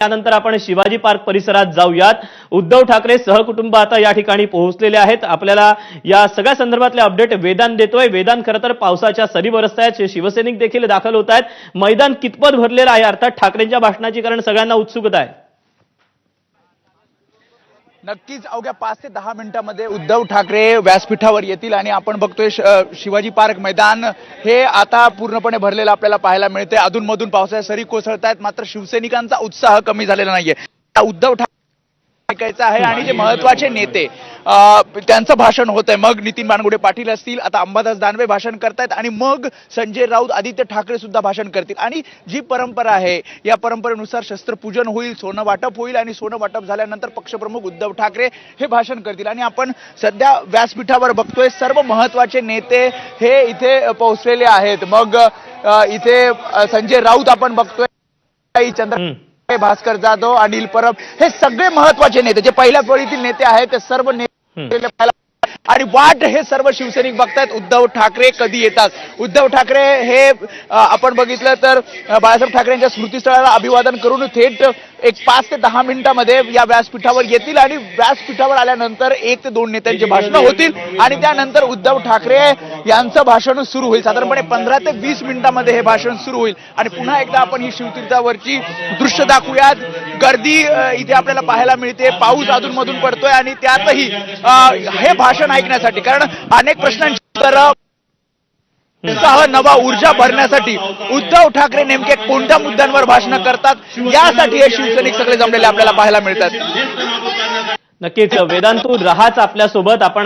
त्यानंतर आपण शिवाजी पार्क परिसरात जाऊयात। उद्धव ठाकरे सहकुटुंब आता या ठिकाणी पोहोचलेले आहेत। आपल्याला या सगळ्या संदर्भातले अपडेट वेदांत देतोय। वेदांत, खरं तर पावसाच्या सरी बरसतायत, शिवसैनिक देखील दाखल होत आहेत। मैदान कितपत भरलेलं आहे अर्थात ठाकरेंच्या भाषणाची, कारण सगळ्यांना उत्सुकता आहे। नक्कीच अवघ्या 5 ते 10 मिनिटांमध्ये उद्धव ठाकरे व्यासपीठावर येतील आणि आपण बघतोय शिवाजी पार्क मैदान हे आता पूर्णपणे भरलेलं आपल्याला पाहायला मिळते। अधूनमधून पावसाच्या सरी कोसळतायत, मात्र शिवसैनिकांचा उत्साह कमी झालेला नाहीये। उद्धव ठाकरे ऐकायचं आहे आणि जे महत्वाचे नेते त्यांचं भाषण होत आहे, मग नितीन बानगुडे पाटील असतील, आता अंबादास दानवे भाषण करतायत आणि मग संजय राऊत, आदित्य ठाकरे सुद्धा भाषण करतील। आणि जी परंपरा आहे या परंपरेनुसार शस्त्रपूजन होईल, सोनं वाटप होईल आणि सोनं वाटप झाल्यानंतर पक्षप्रमुख उद्धव ठाकरे हे भाषण करतील। आणि आपण सध्या व्यासपीठावर बघतोय सर्व महत्वाचे नेते हे इथे पोहोचलेले आहेत। मग इथे संजय राऊत आपण बघतोय, चंद्र भास्कर जाधव, अनिल परब, हे सगळे महत्वाचे नेते जे पहिल्या फळीतील नेते आहेत ते सर्व नेते आणि वाट हे सर्व शिवसैनिक बघतायत उद्धव ठाकरे कधी येतात। उद्धव ठाकरे हे आपण बघितलं तर बाळासाहेब ठाकरेंच्या स्मृतीस्थळाला अभिवादन करून थेट एक 5 ते 10 मिनिटांमध्ये या व्यासपीठावर येतील आणि व्यासपीठावर आल्यानंतर 1 ते 2 नेत्यांची भाषणं होतील आणि त्यानंतर उद्धव ठाकरे यांचं भाषण सुरू होईल। साधारणपणे 15 ते 20 मिनिटांमध्ये हे भाषण सुरू होईल आणि पुन्हा एकदा आपण ही शिवतीर्थावरची दृश्य दाखवूयात। गर्दी इथे आपल्याला पाहायला मिळते, पाऊस अधूनमधून पडतोय आणि त्यातही हे भाषण ऐकण्यासाठी, कारण अनेक प्रश्नांची उत्तरं, उत्साह, नवा ऊर्जा भरण्यासाठी उद्धव ठाकरे नेमके कोणत्या मुद्द्यांवर भाषण करतात यासाठी हे शिवसैनिक सगळे जमलेले आपल्याला पाहायला मिळतात। नक्कीच वेदांत, तू राहाच आपल्यासोबत। आपण